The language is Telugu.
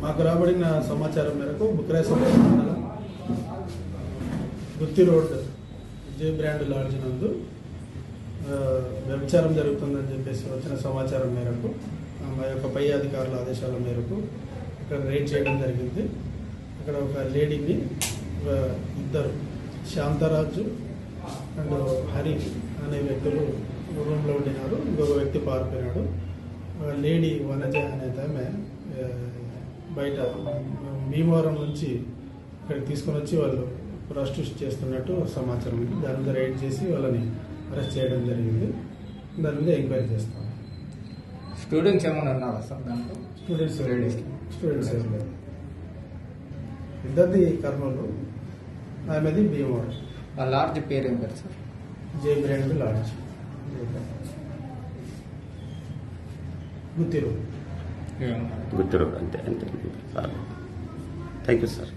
మాకు రాబడిన సమాచారం మేరకు బుక్రాయసంద్ర మండలం గుత్తి రోడ్ జే బ్రాండ్ లాడ్జ్ నందు వ్యభిచారం జరుగుతుందని చెప్పేసి వచ్చిన సమాచారం మేరకు మా యొక్క పై అధికారుల ఆదేశాల మేరకు ఇక్కడ రైడ్ చేయడం జరిగింది. అక్కడ ఒక లేడీని ఇద్దరు శాంతరాజు అండ్ హరి అనే వ్యక్తులు రూమ్లో ఉండినారు. ఇంకొక వ్యక్తి పారిపోయినాడు. లేడీ వనజ అనేది ఆమె బయట భీమవరం నుంచి ఇక్కడికి తీసుకొని వచ్చి వాళ్ళు ప్రాస్టిట్యూట్ చేస్తున్నట్టు సమాచారం ఉంది. దాని మీద రైడ్ చేసి వాళ్ళని అరెస్ట్ చేయడం జరిగింది. దాని మీద ఎంక్వైరీ చేస్తాం. స్టూడెంట్స్ ఏమైనా ఉన్నారా సార్ దాంట్లో? స్టూడెంట్స్ ఏం లేదు. ఇద్దరిది కర్నూలు, ఆమెది భీమవరం. ఆ లాడ్జ్ పేరు ఏం పేరు సార్? జే బ్రాండ్ లాడ్జ్, గుత్తి రోడ్ అంతే. Thank you sir.